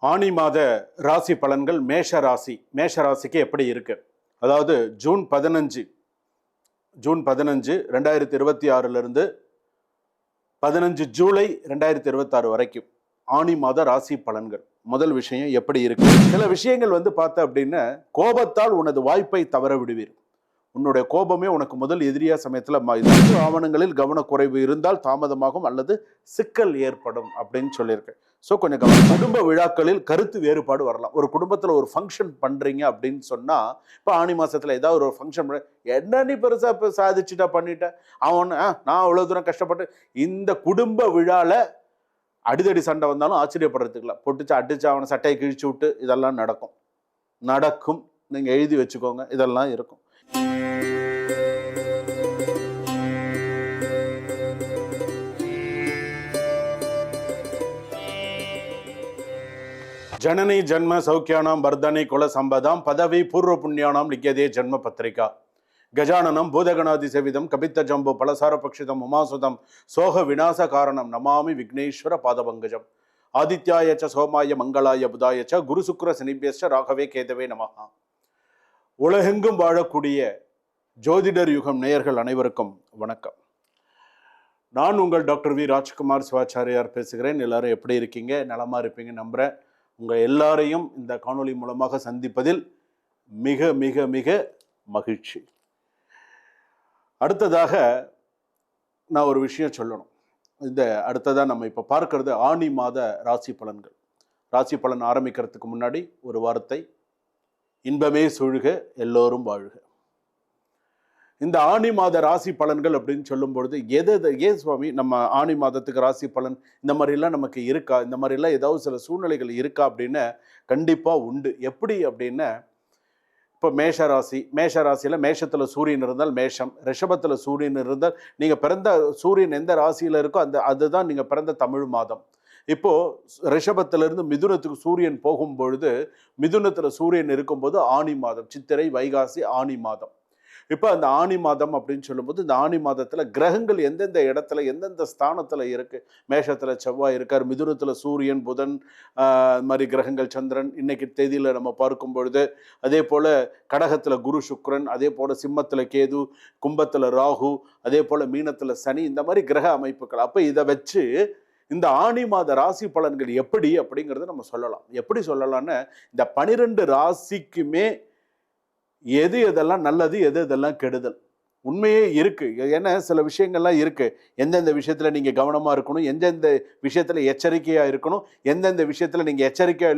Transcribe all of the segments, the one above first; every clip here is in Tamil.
ஆனி மாத ராசி பலன்கள் மேஷ ராசிக்கு எப்படி இருக்கு? அதாவது ஜூன் 15 2026 15 ஜூலை 2026 வரைக்கும் ஆனி மாத ராசி பலன்கள். முதல் விஷயம் எப்படி இருக்கு? சில விஷயங்கள் பார்த்த அப்படின்னா, கோபத்தால் உனது வாய்ப்பை தவற விடுவீர். உன்னுடைய கோபமே உனக்கு முதல் எதிரியா சமயத்தில் ஆவணங்களில் கவனக்குறைவு இருந்தால் தாமதமாகும் அல்லது சிக்கல் ஏற்படும் அப்படின்னு சொல்லியிருக்கேன். ஸோ கொஞ்சம் குடும்ப விழாக்களில் கருத்து வேறுபாடு வரலாம். ஒரு குடும்பத்தில் ஒரு ஃபங்க்ஷன் பண்றீங்க அப்படின்னு சொன்னா, இப்போ ஆனி மாசத்துல ஏதாவது ஒரு ஃபங்க்ஷன் என்ன நீ பெருசா இப்போ சாதிச்சுட்டா பண்ணிட்ட, அவன் நான் அவ்வளவு தூரம் கஷ்டப்பட்டு இந்த குடும்ப விழால அடிதடி சண்டை வந்தாலும் ஆச்சரியப்படுறதுக்குல பொட்டுச்சு அடிச்சு அவனை சட்டையை கிழிச்சு விட்டு இதெல்லாம் நடக்கும். நீங்க எழுதி வச்சுக்கோங்க, இதெல்லாம் இருக்கும். ஜனனி ஜன்ம சௌக்கியானாம் வர்தனை குல சம்பதாம் பதவி பூர்வ புண்ணியானாம் லிக்கியதே ஜன்ம பத்திரிகா கஜானனம் பூதகணாதி சேவிதம் கபித்த ஜம்பு பலசார பக்ஷிதம் உமாசுதம் சோக விநாச காரணம் நமாமி விக்னேஸ்வர பாதபங்கஜம் ஆதித்யாயச்ச சோமாய மங்களாய புதாயச்ச குரு சுக்ர சனிபியஸ்ச ராகவே கேதவே நமஹா. உலகெங்கும் வாழக்கூடிய ஜோதிடர் யுகம் நேயர்கள் அனைவருக்கும் வணக்கம். நான் உங்கள் டாக்டர் வி ராஜ்குமார் சிவாச்சாரியார் பேசுகிறேன். எல்லாரும் எப்படி இருக்கீங்க? நலமா இருப்பீங்க நம்புறேன். உங்கள் எல்லாரையும் இந்த காணொளி மூலமாக சந்திப்பதில் மிக மிக மிக மகிழ்ச்சி. அடுத்ததாக நான் ஒரு விஷயம் சொல்லணும். அடுத்ததாக நம்ம இப்போ பார்க்கறது ஆனி மாத ராசி பலன்கள். ராசி பலன் ஆரம்பிக்கிறதுக்கு முன்னாடி ஒரு வார்த்தை, இன்பமே சூழ்க எல்லோரும் வாழ்க. இந்த ஆனி மாத ராசி பலன்கள் அப்படின்னு சொல்லும் பொழுது ஏன் சுவாமி நம்ம ஆனி மாதத்துக்கு ராசி பலன் இந்த மாதிரிலாம் நமக்கு இருக்கா, இந்த மாதிரிலாம் ஏதாவது சில சூழ்நிலைகள் இருக்கா அப்படின்னு கண்டிப்பாக உண்டு. எப்படி அப்படின்னா, இப்போ மேஷ ராசியில் மேஷத்தில் சூரியன் இருந்தால் மேஷம், ரிஷபத்தில் சூரியன் இருந்தால் நீங்கள் பிறந்த சூரியன் எந்த ராசியில் இருக்கோ அதுதான் நீங்கள் பிறந்த தமிழ் மாதம். இப்போ ரிஷபத்திலிருந்து மிதுனத்துக்கு சூரியன் போகும் பொழுது, மிதுனத்தில் சூரியன் இருக்கும்போது ஆனி மாதம், சித்திரை வைகாசி ஆனி மாதம். இப்போ அந்த ஆனி மாதம் அப்படின்னு சொல்லும்போது, இந்த ஆனி மாதத்தில் கிரகங்கள் எந்தெந்த இடத்துல எந்தெந்த ஸ்தானத்தில் இருக்கு. மேஷத்தில் செவ்வாய் இருக்கார், மிதுனத்தில் சூரியன் புதன் மாதிரி கிரகங்கள், சந்திரன் இன்னைக்கு தேதியில் நம்ம பார்க்கும் பொழுது, அதே போல் கடகத்தில் குரு சுக்ரன், அதே போல் சிம்மத்தில் கேது, கும்பத்தில் ராகு, அதே போல் மீனத்தில் சனி, இந்த மாதிரி கிரக அமைப்புகள். அப்போ இதை வச்சு இந்த ஆனி மாத ராசி பலன்கள் எப்படி அப்படிங்கிறத நம்ம சொல்லலாம். எப்படி சொல்லலாம்னு, இந்த 12 ராசிக்குமே எது எதெல்லாம் நல்லது, எது எதெல்லாம் கெடுதல் உண்மையே இருக்கு. ஏன்னா சில விஷயங்கள்லாம் இருக்கு. எந்தெந்த விஷயத்துல நீங்க கவனமா இருக்கணும், எந்தெந்த விஷயத்துல எச்சரிக்கையா இருக்கணும், எந்தெந்த விஷயத்துல நீங்க எச்சரிக்கையா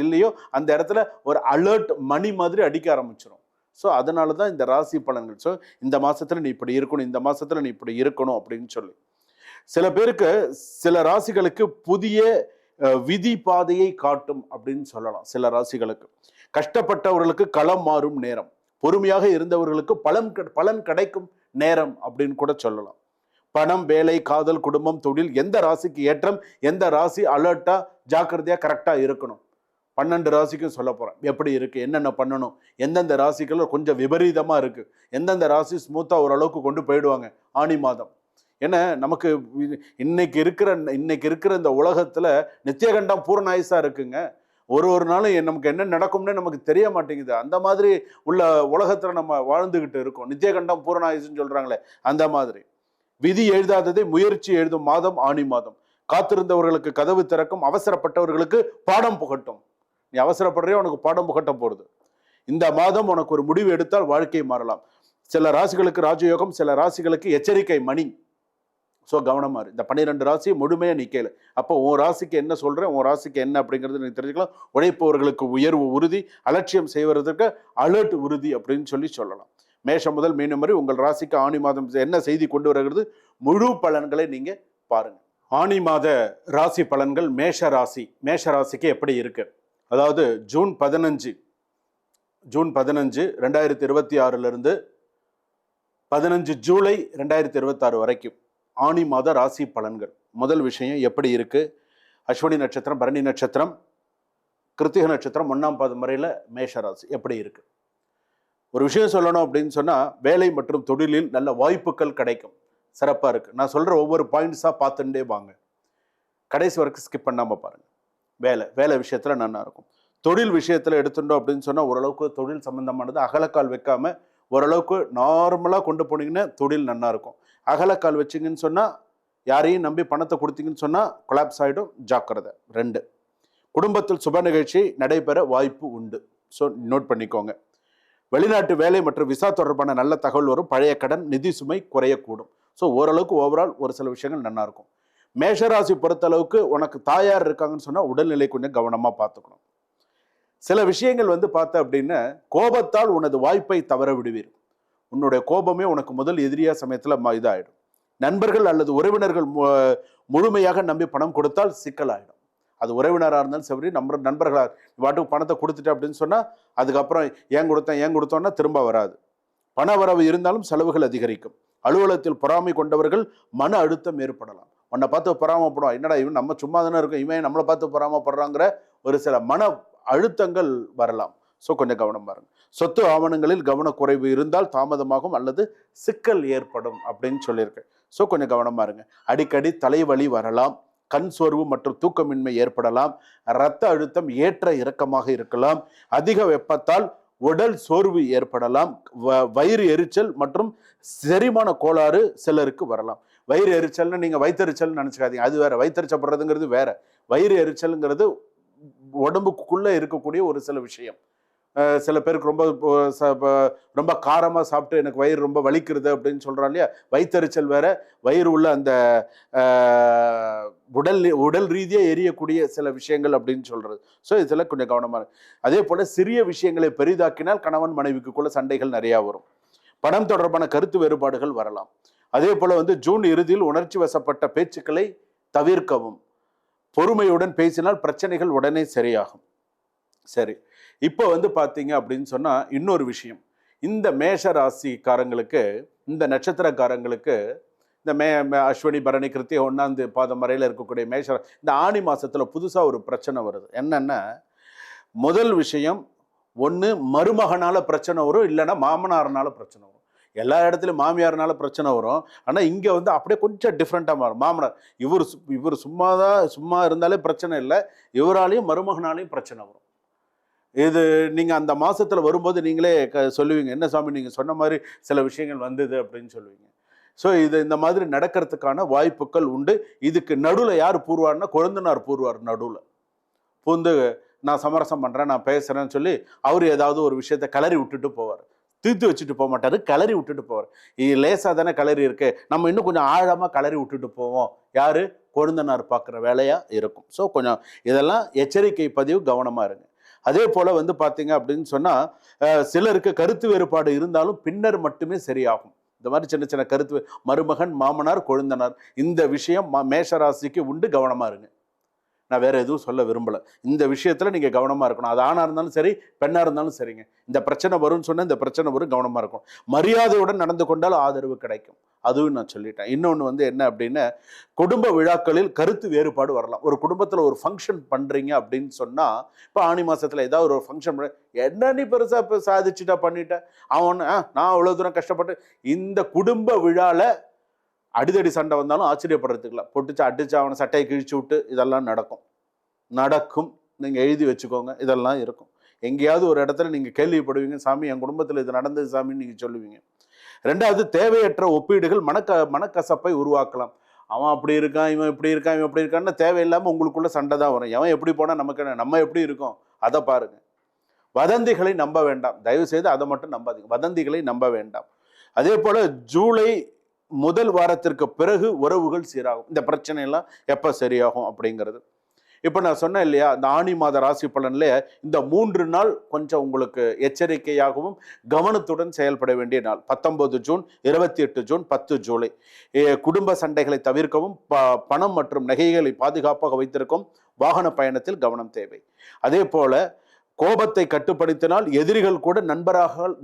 இல்லையோ அந்த இடத்துல ஒரு அலர்ட் மணி மாதிரி அடிக்க ஆரம்பிச்சிடும். ஸோ அதனால தான் இந்த ராசி பலன்கள். ஸோ இந்த மாசத்துல நீ இப்படி இருக்கணும், இந்த மாசத்துல நீ இப்படி இருக்கணும் அப்படின்னு சொல்லி சில பேருக்கு, சில ராசிகளுக்கு புதிய விதி பாதையை காட்டும் அப்படின்னு சொல்லலாம். சில ராசிகளுக்கு கஷ்டப்பட்டவர்களுக்கு களம் மாறும் நேரம், பொறுமையாக இருந்தவர்களுக்கு பலன் கிடைக்கும் நேரம் அப்படின்னு கூட சொல்லலாம். பணம், வேலை, காதல், குடும்பம், தொழில், எந்த ராசிக்கு ஏற்றம், எந்த ராசி அலர்ட்டா ஜாக்கிரதையா கரெக்டா இருக்கணும். 12 ராசிக்கும் சொல்ல போறேன் எப்படி இருக்கு, என்னென்ன பண்ணணும், எந்தெந்த ராசிகள் கொஞ்சம் விபரீதமா இருக்கு, எந்தெந்த ராசி ஸ்மூத்தா ஓரளவுக்கு கொண்டு போயிடுவாங்க ஆனி மாதம். ஏன்னா நமக்கு இன்னைக்கு இருக்கிற இந்த உலகத்துல நித்தியகண்டம் பூர்ணாயுசா இருக்குங்க. ஒரு நாளும் நமக்கு என்ன நடக்கும்னு நமக்கு தெரிய மாட்டேங்குது. அந்த மாதிரி உள்ள உலகத்துல நம்ம வாழ்ந்துகிட்டு இருக்கோம். நித்தியகண்டம் பூரணாயுசுன்னு சொல்றாங்களே, அந்த மாதிரி. விதி எழுதாததை முயற்சி எழுதும் மாதம் ஆனி மாதம். காத்திருந்தவர்களுக்கு கதவு திறக்கும், அவசரப்பட்டவர்களுக்கு பாடம் புகட்டும். நீ அவசரப்படுறியோ உனக்கு பாடம் புகட்ட போறது. இந்த மாதம் உனக்கு ஒரு முடிவு எடுத்தால் வாழ்க்கை மாறலாம். சில ராசிகளுக்கு ராஜயோகம், சில ராசிகளுக்கு எச்சரிக்கை மணி. ஸோ கவனமா இரு. இந்த 12 ராசி முழுமையா நீ கேளு. அப்போ உன் ராசிக்கு என்ன சொல்றேன், உன் ராசிக்கு என்ன அப்படிங்கிறது நீ தெரிஞ்சுக்கலாம். உழைப்பவர்களுக்கு உயர்வு உறுதி, அலட்சியம் செய்வதற்கு அலர்ட் உறுதி அப்படின்னு சொல்லலாம். மேஷம் முதல் மீனம் வரை உங்கள் ராசிக்கு ஆனி மாதம் என்ன செய்தி கொண்டு வருகிறது, முழு பலன்களை நீங்க பாருங்க. ஆனி மாத ராசி பலன்கள் மேஷ ராசிக்கு எப்படி இருக்கு? அதாவது ஜூன் 15 2026 15 ஜூலை 2026 வரைக்கும் ஆனி மாத ராசி பலன்கள். முதல் விஷயம் எப்படி இருக்கு? அஸ்வினி நட்சத்திரம், பரணி நட்சத்திரம், கிருத்திக நட்சத்திரம் 1ஆம் பாதம் வரையில மேஷ ராசி எப்படி இருக்கு? ஒரு விஷயம் சொல்லணும் அப்படின்னு சொன்னா, வேலை மற்றும் தொழிலில் நல்ல வாய்ப்புகள் கிடைக்கும், சிறப்பா இருக்கு. நான் சொல்ற ஒவ்வொரு பாயிண்ட்ஸா பார்த்துட்டே வாங்க, கடைசி வரைக்கும் ஸ்கிப் பண்ணாம பாருங்க. வேலை விஷயத்துல நல்லா இருக்கும். தொழில் விஷயத்துல எடுத்துட்டோம் அப்படின்னு சொன்னா ஓரளவுக்கு தொழில் சம்பந்தமானது அகலக்கால் வைக்காம ஓரளவுக்கு நார்மலா கொண்டு போனீங்கன்னா தொழில் நல்லா இருக்கும். அகலக்கால் வச்சிங்கன்னு சொன்னா யாரையும் நம்பி பணத்தை கொடுத்தீங்கன்னு சொன்னா கொலாப்ஸ் ஆயிடும், ஜாக்கிரதை. 2, குடும்பத்தில் சுப நிகழ்ச்சி நடைபெற வாய்ப்பு உண்டு. ஸோ நோட் பண்ணிக்கோங்க. வெளிநாட்டு வேலை மற்றும் விசா தொடர்பான நல்ல தகவல் வரும். பழைய கடன் நிதி சுமை குறையக்கூடும். ஸோ ஓரளவுக்கு ஓவரால் ஒரு சில விஷயங்கள் நல்லா இருக்கும். மேஷராசி பொறுத்தளவுக்கு உனக்கு தாயார் இருக்காங்கன்னு சொன்னா உடல்நிலை கொஞ்சம் கவனமா பார்த்துக்கணும். சில விஷயங்கள் வந்து பார்த்த அப்படின்னா கோபத்தால் உனது வாய்ப்பை தவற விடுவீர். உன்னுடைய கோபமே உனக்கு முதல் எதிரியா சமயத்துல இதாயிடும். நண்பர்கள் அல்லது உறவினர்கள் முழுமையாக நம்பி பணம் கொடுத்தால் சிக்கலாயிடும். அது உறவினராக இருந்தாலும் சரி, நம்ம நண்பர்களாக வாட்டுக்கு பணத்தை கொடுத்துட்டு அப்படின்னு சொன்னா அதுக்கப்புறம் ஏன் கொடுத்தோன்னா திரும்ப வராது. பண வரவு இருந்தாலும் செலவுகள் அதிகரிக்கும். அலுவலகத்தில் பொறாமை கொண்டவர்கள் மன அழுத்தம் ஏற்படலாம். உன்னை பார்த்து பொறாமப்படுவான், என்னடா இவன் நம்ம சும்மா தானே இருக்கும், இவன் நம்மளை பார்த்து பொறாமப்படுறாங்கிற ஒரு சில மன அழுத்தங்கள் வரலாம். ஸோ கொஞ்சம் கவனம் பாருங்க. சொத்து ஆவணங்களில் கவனக்குறைவு இருந்தால் தாமதமாகும் அல்லது சிக்கல் ஏற்படும் அப்படின்னு சொல்லியிருக்கேன். ஸோ கொஞ்சம் கவனமா இருங்க. அடிக்கடி தலைவலி வரலாம், கண் சோர்வு மற்றும் தூக்கமின்மை ஏற்படலாம், இரத்த அழுத்தம் ஏற்ற இறக்கமாக இருக்கலாம், அதிக வெப்பத்தால் உடல் சோர்வு ஏற்படலாம், வயிறு எரிச்சல் மற்றும் செரிமான கோளாறு சிலருக்கு வரலாம். வயிறு எரிச்சல்னு நீங்க வயிற்றெரிச்சல் நினைச்சுக்காதீங்க, அது வேற. வயிற்றெரிச்சப்படுறதுங்கிறது வேற. வயிறு எரிச்சல்ங்கிறது உடம்புக்குள்ள இருக்கக்கூடிய ஒரு சில விஷயம். சில பேருக்கு ரொம்ப காரமாக சாப்பிட்டு எனக்கு வயிறு ரொம்ப வலிக்கிறது அப்படின்னு சொல்கிறான் இல்லையா, வயிற்றெரிச்சல் வேற. வயிறு உள்ள அந்த உடல் ரீதியாக எரியக்கூடிய சில விஷயங்கள் அப்படின்னு சொல்றது. ஸோ இதெல்லாம் கொஞ்சம் கவனமாக இருக்கு. அதே போல சிறிய விஷயங்களை பெரிதாக்கினால் கணவன் மனைவிக்குள்ள சண்டைகள் நிறையா வரும். பணம் தொடர்பான கருத்து வேறுபாடுகள் வரலாம். அதே போல வந்து ஜூன் இறுதியில் உணர்ச்சி வசப்பட்ட பேச்சுக்களை தவிர்க்கவும். பொறுமையுடன் பேசினால் பிரச்சனைகள் உடனே சரியாகும். சரி, இப்போ வந்து பார்த்தீங்க அப்படின்னு சொன்னா இன்னொரு விஷயம். இந்த மேஷ ராசிக்காரங்களுக்கு, இந்த நட்சத்திரக்காரங்களுக்கு, இந்த அஸ்வினி பரணி கிருத்திகை 1ஆம் பாதம் வரையில இருக்கக்கூடிய இந்த ஆணி மாசத்துல புதுசா ஒரு பிரச்சனை வருது. என்னன்னா, முதல் விஷயம், ஒன்று மருமகனால பிரச்சனை வரும், இல்லைன்னா மாமனார்னால பிரச்சனை வரும். எல்லா இடத்துலையும் மாமியார்னால பிரச்சனை வரும். ஆனால் இங்கே வந்து அப்படியே கொஞ்சம் டிஃப்ரெண்ட்டாக மாறும். மாமனார் இவர் சும்மா இருந்தாலே பிரச்சனை இல்லை, இவராலையும் மருமகனாலையும் பிரச்சனை வரும். இது நீங்கள் அந்த மாதத்தில் வரும்போது நீங்களே சொல்லுவீங்க, என்ன சாமி நீங்கள் சொன்ன மாதிரி சில விஷயங்கள் வந்தது அப்படின்னு சொல்லுவீங்க. ஸோ இந்த மாதிரி நடக்கிறதுக்கான வாய்ப்புகள் உண்டு. இதுக்கு நடுவில் யார் பூர்வார்னா கொழுந்தனார் பூர்வார். நடுவில் பூந்து நான் சமரசம் பண்ணுறேன், நான் பேசுகிறேன்னு சொல்லி அவர் ஏதாவது ஒரு விஷயத்த கிளறி விட்டுட்டு போவார். தீர்த்து வச்சுட்டு போக மாட்டார், கிளறி விட்டுட்டு போவார். இது லேசாக தானே கிளறி இருக்கு, நம்ம இன்னும் கொஞ்சம் ஆழமாக கிளறி விட்டுட்டு போவோம். யார்? கொழுந்தனார் பார்க்குற வேலையாக இருக்கும். ஸோ கொஞ்சம் இதெல்லாம் எச்சரிக்கை பதிவு, கவனமாக இருங்க. அதே போல் வந்து பார்த்தீங்க அப்படின்னு சொன்னால் சிலருக்கு கருத்து வேறுபாடு இருந்தாலும் பின்னர் மட்டுமே சரியாகும். இந்த மாதிரி சின்ன சின்ன கருத்து மருமகன், மாமனார், கொழுந்தனார், இந்த விஷயம் மேஷராசிக்கு உண்டு. கவனமாக இருங்க. நான் வேற எதுவும் சொல்ல விரும்பலை. இந்த விஷயத்தில் நீங்கள் கவனமாக இருக்கணும். அது ஆணாக இருந்தாலும் சரி, பெண்ணாக இருந்தாலும் சரிங்க. இந்த பிரச்சனை வரும்னு சொன்னால் இந்த பிரச்சனை வரும், கவனமாக இருக்கும். மரியாதையுடன் நடந்து கொண்டால் ஆதரவு கிடைக்கும், அதுவும் நான் சொல்லிட்டேன். இன்னொன்று வந்து என்ன அப்படின்னா, குடும்ப விழாக்களில் கருத்து வேறுபாடு வரலாம். ஒரு குடும்பத்தில் ஒரு ஃபங்க்ஷன் பண்ணுறீங்க அப்படின்னு சொன்னால், இப்போ ஆணி மாதத்தில் ஏதாவது ஒரு ஃபங்க்ஷன் என்ன நீ பெருசாக இப்போ சாதிச்சுட்டா பண்ணிட்ட, அவன் நான் அவ்வளோ தூரம் கஷ்டப்பட்டு. இந்த குடும்ப விழாவில் அடிதடி சண்டை வந்தாலும் ஆச்சரியப்படுறதுக்குல பொட்டுச்சு அடிச்சு அவனை சட்டையை கிழிச்சு விட்டு இதெல்லாம் நடக்கும். நீங்கள் எழுதி வச்சுக்கோங்க, இதெல்லாம் இருக்கும். எங்கேயாவது ஒரு இடத்துல நீங்கள் கேள்விப்படுவீங்க, சாமி என் குடும்பத்தில் இது நடந்தது சாமின்னு நீங்கள் சொல்லுவீங்க. ரெண்டாவது, தேவையற்ற ஒப்பீடுகள் மனக்கசப்பை உருவாக்கலாம். அவன் அப்படி இருக்கான், இவன் இப்படி இருக்கான், இவன் எப்படி இருக்கான்னு தேவையில்லாமல் உங்களுக்குள்ள சண்டை தான் வரும். எவன் எப்படி போனால் நமக்கு என்ன, நம்ம எப்படி இருக்கோம் அதை பாருங்க. வதந்திகளை நம்ப வேண்டாம், தயவு செய்து அதை மட்டும் நம்பாதீங்க. வதந்திகளை நம்ப வேண்டாம். அதே போல ஜூலை முதல் வாரத்திற்கு பிறகு உறவுகள் சீராகும். இந்த பிரச்சனை எல்லாம் எப்போ சரியாகும் அப்படிங்கிறது. இப்போ நான் சொன்னேன் இல்லையா, இந்த ஆணி மாத ராசி பலன்ல இந்த 3 நாள் கொஞ்சம் உங்களுக்கு எச்சரிக்கையாகவும் கவனத்துடன் செயல்பட வேண்டிய நாள். 19 ஜூன், 28 ஜூன், 10 ஜூலை. குடும்ப சண்டைகளை தவிர்க்கவும், பணம் மற்றும் நகைகளை பாதுகாப்பாக வைத்திருக்கும், வாகன பயணத்தில் கவனம் தேவை. அதே போல கோபத்தை கட்டுப்படுத்தினால் எதிரிகள் கூட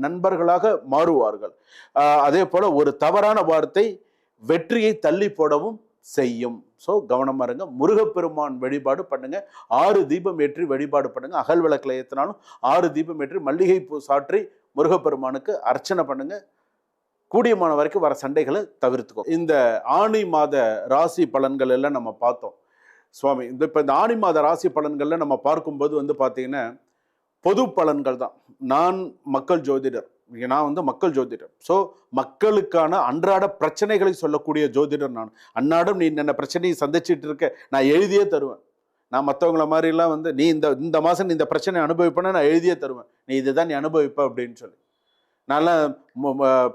நண்பர்களாக மாறுவார்கள். அதே போல ஒரு தவறான வார்த்தை வெற்றியை தள்ளி போடவும் செய்யும். ஸோ கவனமா இருங்க. முருகப்பெருமான் வழிபாடு பண்ணுங்க. 6 தீபம் ஏற்றி வழிபாடு பண்ணுங்க. அகல் விளக்கில் ஏற்றினாலும் 6 தீபம் ஏற்றி மல்லிகை பூ சாற்றி முருகப்பெருமானுக்கு அர்ச்சனை பண்ணுங்க. கூடியமான வரைக்கும் வர சண்டைகளை தவிர்த்துக்கோ. இந்த ஆணி மாத ராசி பலன்கள் எல்லாம் நம்ம பார்த்தோம். சுவாமி இப்போ இந்த ஆணி மாத ராசி பலன்களில் நம்ம பார்க்கும்போது வந்து பார்த்தீங்கன்னா பொது பலன்கள் தான். நான் மக்கள் ஜோதிடர், நான் மக்கள் ஜோதிடர். ஸோ மக்களுக்கான அன்றாட பிரச்சனைகளை சொல்லக்கூடிய ஜோதிடர் நான். அன்னாடம் நீ என்ன பிரச்சனையை சந்திச்சுட்டு இருக்க, நான் எழுதியே தருவேன். நான் மற்றவங்கள மாதிரிலாம் நீ இந்த மாதம் நீ இந்த பிரச்சனை அனுபவிப்பேன்னா நான் எழுதியே தருவேன், நீ இதுதான் நீ அனுபவிப்ப அப்படின்னு சொல்லி. நான்லாம்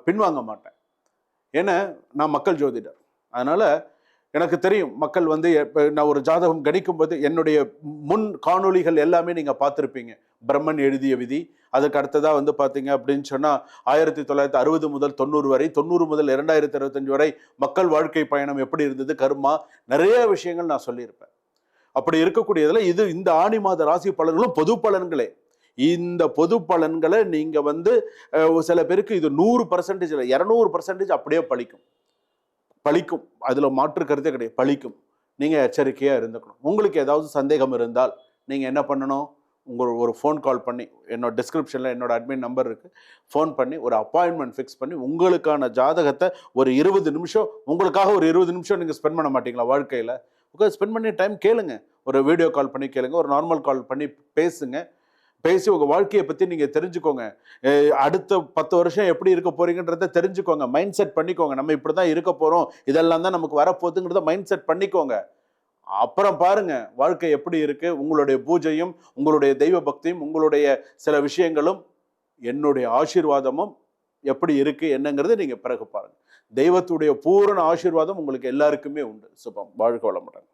பின்வாங்க மாட்டேன். ஏன்னா நான் மக்கள் ஜோதிடர். அதனால் எனக்கு தெரியும் மக்கள் நான் ஒரு ஜாதகம் கணிக்கும் போது என்னுடைய முன் காணொளிகள் எல்லாமே நீங்கள் பார்த்துருப்பீங்க. பிரம்மன் எழுதிய விதி, அதுக்கு அடுத்ததாக பார்த்தீங்க அப்படின்னு சொன்னால் 1960 முதல் 90 வரை, 90 முதல் 2025 வரை மக்கள் வாழ்க்கை பயணம் எப்படி இருந்தது, கர்மா, நிறைய விஷயங்கள் நான் சொல்லியிருப்பேன். அப்படி இருக்கக்கூடியதில் இந்த ஆணி மாத ராசி பலன்களும் பொது பலன்களே. இந்த பொது பலன்களை நீங்கள் சில பேருக்கு இது 100% இல்லை, 200% அப்படியே பழிக்கும். அதில் மாற்று கருத்தே கிடையாது, பழிக்கும். நீங்கள் எச்சரிக்கையாக இருந்துக்கணும். உங்களுக்கு ஏதாவது சந்தேகம் இருந்தால் நீங்கள் என்ன பண்ணணும், ஒரு ஃபோன் கால் பண்ணி, என்னோட டிஸ்கிரிப்ஷனில் என்னோட அட்மின் நம்பர் இருக்குது, ஃபோன் பண்ணி ஒரு அப்பாயின்மெண்ட் ஃபிக்ஸ் பண்ணி உங்களுக்கான ஜாதகத்தை ஒரு 20 நிமிஷம், உங்களுக்காக ஒரு 20 நிமிஷம் நீங்கள் ஸ்பெண்ட் பண்ண மாட்டீங்களா வாழ்க்கையில்? ஸ்பெண்ட் பண்ணி டைம் கேளுங்க. ஒரு வீடியோ கால் பண்ணி கேளுங்க, ஒரு நார்மல் கால் பண்ணி பேசி உங்கள் வாழ்க்கையை பற்றி நீங்கள் தெரிஞ்சுக்கோங்க. அடுத்த 10 வருஷம் எப்படி இருக்க போறீங்கன்றத தெரிஞ்சுக்கோங்க. மைண்ட் செட் பண்ணிக்கோங்க. நம்ம இப்படி தான் இருக்க போகிறோம், இதெல்லாம் தான் நமக்கு வரப்போகுதுங்கிறத மைண்ட் செட் பண்ணிக்கோங்க. அப்புறம் பாருங்க வாழ்க்கை எப்படி இருக்கு. உங்களுடைய பூஜையும், உங்களுடைய தெய்வ பக்தியும், உங்களுடைய சில விஷயங்களும், என்னுடைய ஆசீர்வாதமும் எப்படி இருக்கு என்னங்கிறது நீங்க பிறகு பாருங்க. தெய்வத்துடைய பூரண ஆசீர்வாதம் உங்களுக்கு எல்லாருக்குமே உண்டு. சுபம். வாழ்க வளமுடன்.